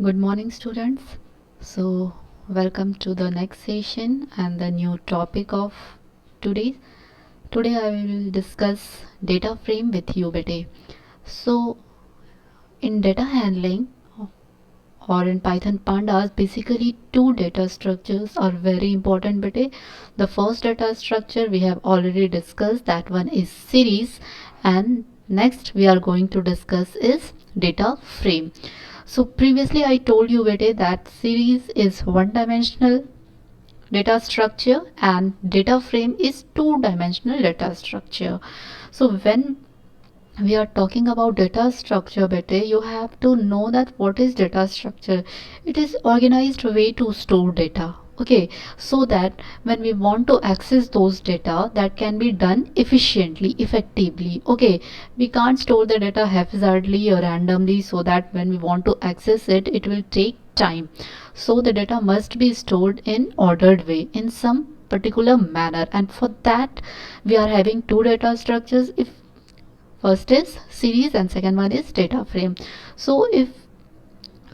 Good morning, students. So, welcome to the next session and the new topic of today. Today, I will discuss data frame with you, bete. So, in data handling or in Python Pandas, basically two data structures are very important, bete. The first data structure we have already discussed, that one is series, and next we are going to discuss is data frame. So previously I told you bete that series is one dimensional data structure and data frame is two dimensional data structure. So when we are talking about data structure bete, you have to know that what is data structure. It is organized way to store data, okay, so that when we want to access those data, that can be done efficiently, effectively. Okay, we can't store the data haphazardly or randomly, so that when we want to access it, it will take time. So the data must be stored in ordered way, in some particular manner, and for that we are having two data structures. If first is series and second one is data frame. So if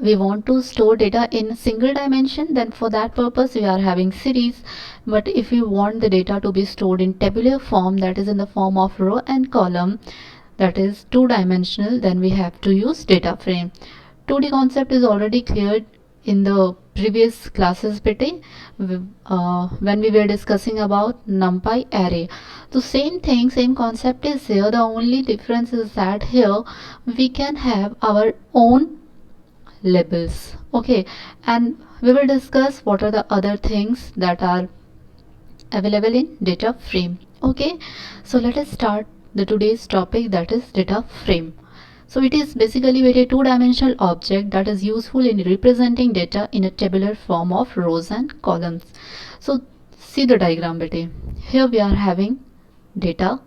we want to store data in single dimension, then for that purpose we are having series. But if you want the data to be stored in tabular form, that is in the form of row and column, that is two dimensional, then we have to use data frame. 2D concept is already cleared in the previous classes bete, when we were discussing about numpy array. So same thing, same concept is here. The only difference is that here we can have our own labels, okay, and we will discuss what are the other things that are available in data frame. Okay, so let us start the today's topic, that is data frame. So it is basically a two-dimensional object that is useful in representing data in a tabular form of rows and columns. So see the diagram bete. Here we are having data.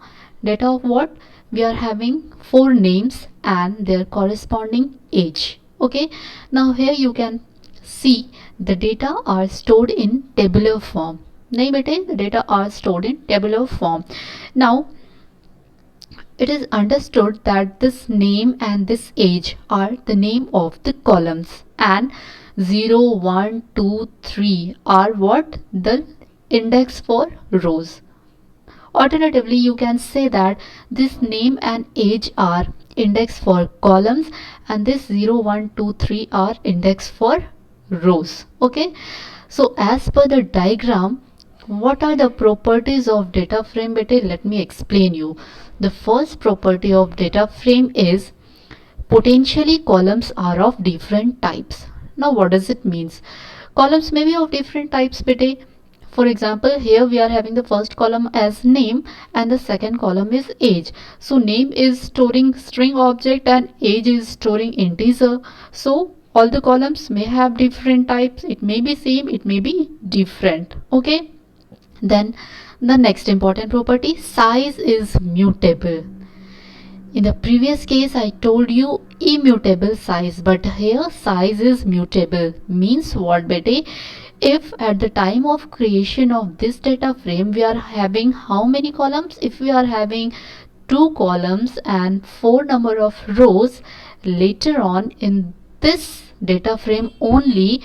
Data of what? We are having four names and their corresponding age. Okay. Now here you can see the data are stored in tabular form. नहीं बेटे, the data are stored in tabular form. Now it is understood that this name and this age are the name of the columns, and 0, 1, 2, 3 are what? The index for rows. Alternatively, you can say that this name and age are index for columns and this 0, 1, 2, 3 are index for rows. Okay. So as per the diagram, what are the properties of data frame bete? Let me explain you. The first property of data frame is potentially columns are of different types. Now what does it means? Columns may be of different types bete. For example, here we are having the first column as name and the second column is age. So name is storing string object and age is storing integer. So all the columns may have different types. It may be same, it may be different. Okay. Then the next important property, size is mutable. In the previous case I told you immutable size, but here size is mutable. Means what bete? If at the time of creation of this data frame we are having how many columns? If we are having two columns and four number of rows, later on in this data frame only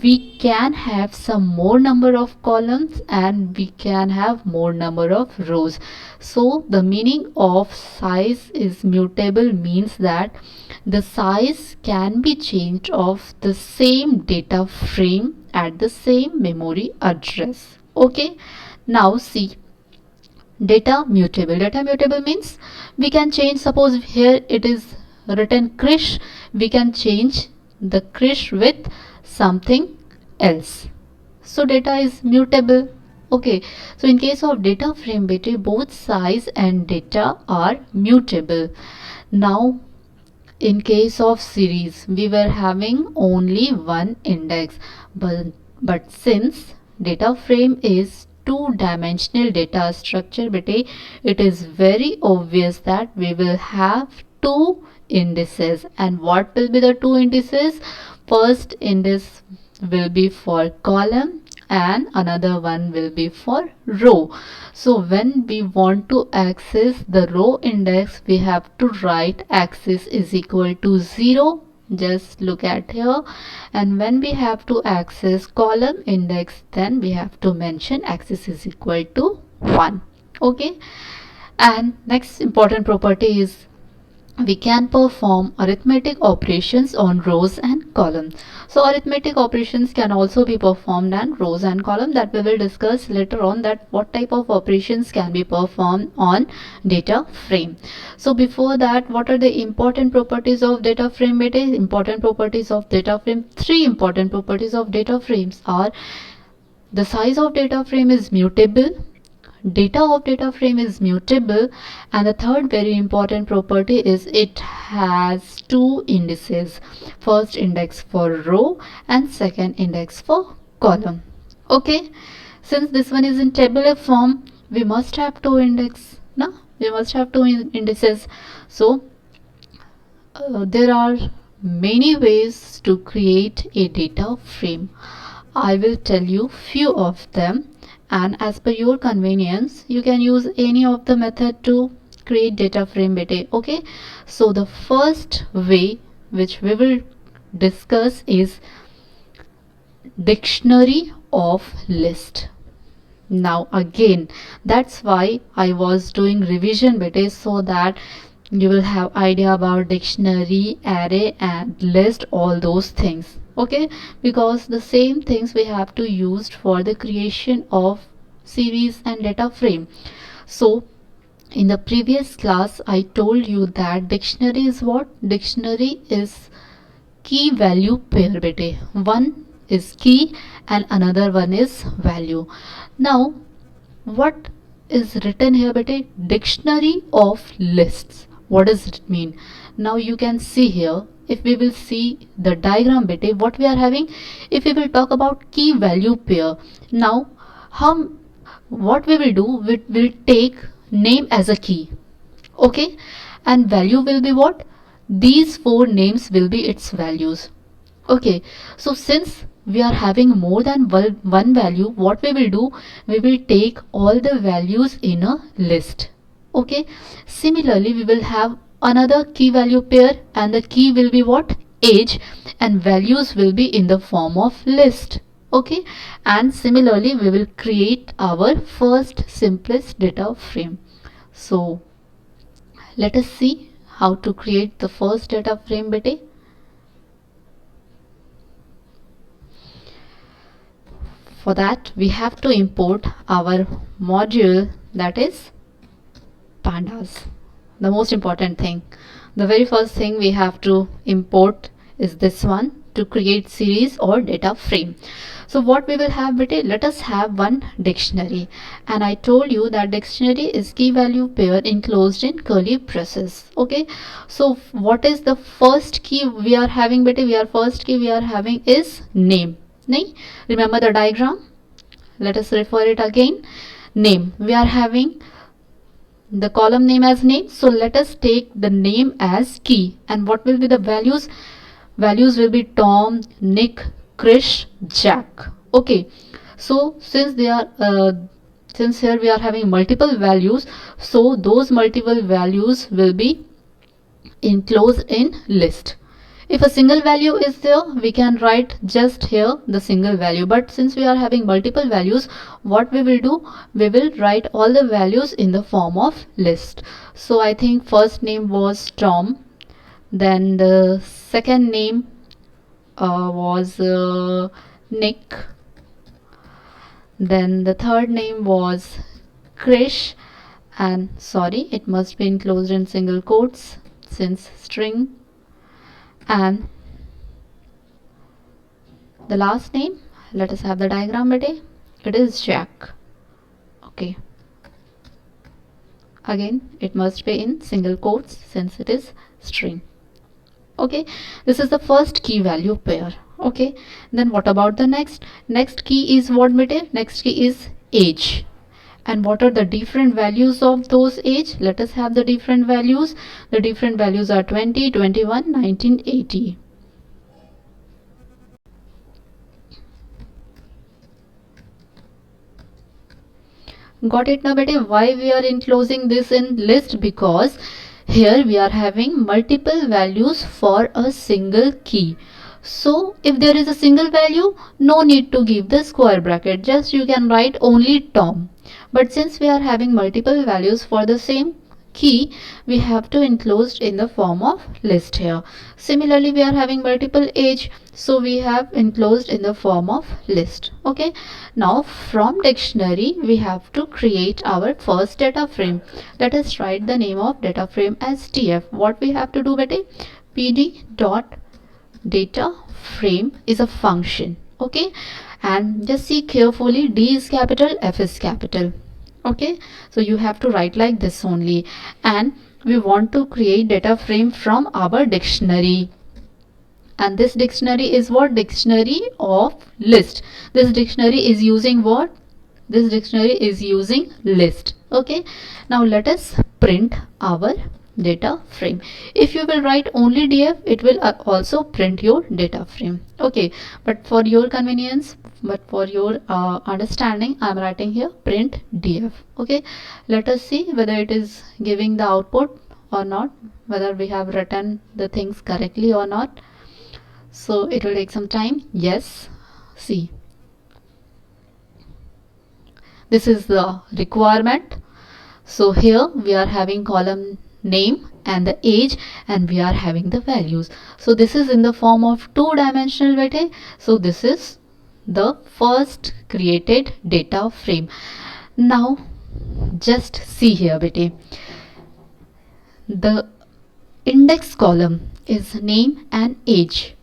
we can have some more number of columns and we can have more number of rows. So the meaning of size is mutable means that the size can be changed of the same data frame at the same memory address. Okay. Now see, data mutable. Data mutable means we can change, suppose here it is written Krish, we can change the Krish with something else. So data is mutable. Okay, so in case of data frame beta, both size and data are mutable. Now in case of series we were having only one index, but since data frame is two-dimensional data structure beta, it is very obvious that we will have two indices. And what will be the two indices? First index will be for column and another one will be for row. So when we want to access the row index, we have to write axis is equal to 0, Just look at here, and when we have to access column index, then we have to mention axis is equal to 1. Okay, and next important property is we can perform arithmetic operations on rows and columns. So arithmetic operations can also be performed on rows and columns, that we will discuss later on, that what type of operations can be performed on data frame. So before that, what are the important properties of data frame? It is important properties of data frame. Three important properties of data frames are: the size of data frame is mutable, data of data frame is mutable, and the third very important property is it has two indices, first index for row and second index for column. Okay, since this one is in tabular form, we must have two index, no, we must have two indices. So there are many ways to create a data frame. I will tell you few of them, and as per your convenience you can use any of the method to create data frame beta. Okay, so the first way which we will discuss is dictionary of list. Now again, that's why I was doing revision beta, so that you will have idea about dictionary, array and list, all those things. Okay, because the same things we have to use for the creation of series and data frame. So in the previous class I told you that dictionary is what? Dictionary is key value pair beta. One is key and another one is value. Now what is written here beta? Dictionary of lists. What does it mean? Now you can see here, if we will see the diagram beta, what we are having, if we will talk about key value pair, now how, what we will do, we will take name as a key. Okay, and value will be what? These four names will be its values. Okay, so since we are having more than one value, what we will do, we will take all the values in a list. Okay, similarly we will have another key value pair, and the key will be what? Age, and values will be in the form of list. Okay, and similarly we will create our first simplest data frame. So let us see how to create the first data frame beta. For that we have to import our module, that is pandas. The most important thing, the very first thing we have to import is this one, to create series or data frame. So what we will have beta, let us have one dictionary, and I told you that dictionary is key value pair enclosed in curly braces. Okay, so what is the first key we are having beta? We are first key we are having is name. Nahi? Remember the diagram? Let us refer it again. Name, we are having the column name as name, so let us take the name as key. And what will be the values? Values will be Tom, Nick, Krish, Jack. Okay, so since they are since here we are having multiple values, so those multiple values will be enclosed in list. If a single value is there, we can write just here the single value, but since we are having multiple values, what we will do, we will write all the values in the form of list. So I think first name was Tom, then the second name was Nick, then the third name was Krish, and sorry, it must be enclosed in single quotes since string, and the last name, let us have the diagram beta, it is Jack. Okay, again it must be in single quotes since it is string. Okay, this is the first key value pair. Okay, then what about the next key is what beta? Next key is age. And what are the different values of those age? Let us have the different values. The different values are 20, 21, 19, 80. Got it now beta? Why we are enclosing this in list? Because Here we are having multiple values for a single key. So if there is a single value, no need to give the square bracket, just you can write only Tom. But since we are having multiple values for the same key, we have to enclosed in the form of list here. Similarly, we are having multiple age, so we have enclosed in the form of list. Okay, now from dictionary we have to create our first data frame. Let us write the name of data frame as df. What we have to do, bete? Pd dot data frame is a function. Okay, and just see carefully, D is capital, F is capital. Okay, so you have to write like this only, and we want to create data frame from our dictionary. And this dictionary is what? Dictionary of list. This dictionary is using what? This dictionary is using list. Okay, now let us print our data frame. If you will write only df, it will also print your data frame. Okay, but for your convenience, but for your understanding, I am writing here print df. Okay, let us see whether it is giving the output or not, whether we have written the things correctly or not. So it will take some time. Yes, see, this is the requirement. So here we are having column name and the age, and we are having the values. So this is in the form of two-dimensional bete. So this is the first created data frame. Now just see here bete, the index column is name and age,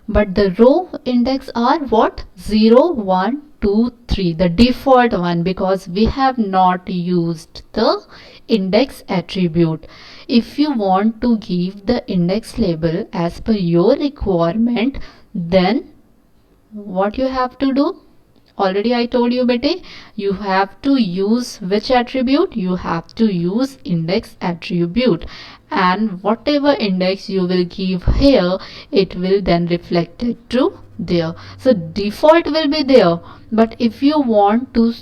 but the row index are what? 0, 1, 2, 3, the default one, because we have not used the index attribute. If you want to give the index label as per your requirement, then what you have to do? Already I told you bete, you have to use which attribute? You have to use index attribute, and whatever index you will give here, it will then reflect it to there. So default will be there, but if you want to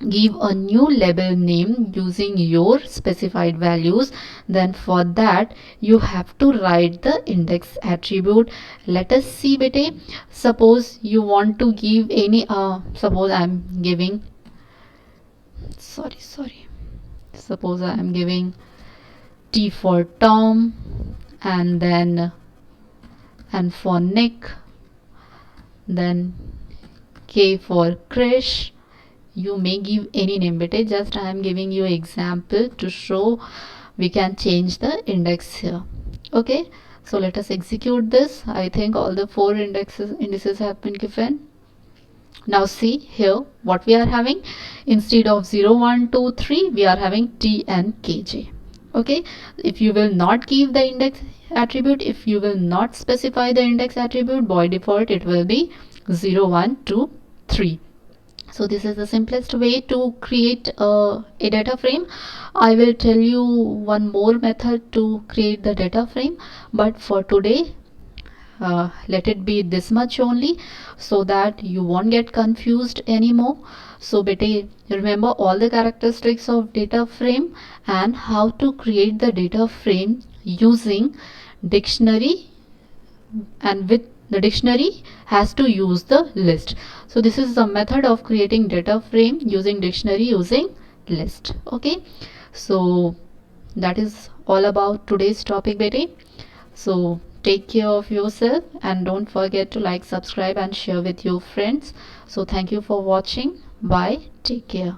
give a new label name using your specified values, then for that you have to write the index attribute. Let us see bete, suppose you want to give any suppose I am giving suppose I am giving T for Tom, and then and for Nick, then K for Krish. You may give any name bete, just I am giving you example to show we can change the index here. Okay, so let us execute this. I think all the four indices have been given. Now see here what we are having. Instead of 0, 1, 2, 3, we are having T and KJ. Okay, if you will not give the index attribute, if you will not specify the index attribute, by default it will be 0, 1, 2, 3. So this is the simplest way to create a data frame. I will tell you one more method to create the data frame, but for today let it be this much only, so that you won't get confused anymore. So bete, remember all the characteristics of data frame and how to create the data frame using dictionary, and with the dictionary has to use the list. So this is the method of creating data frame using dictionary, using list. Okay, so that is all about today's topic bete. So take care of yourself, and don't forget to like, subscribe and share with your friends. So thank you for watching. Bye, take care.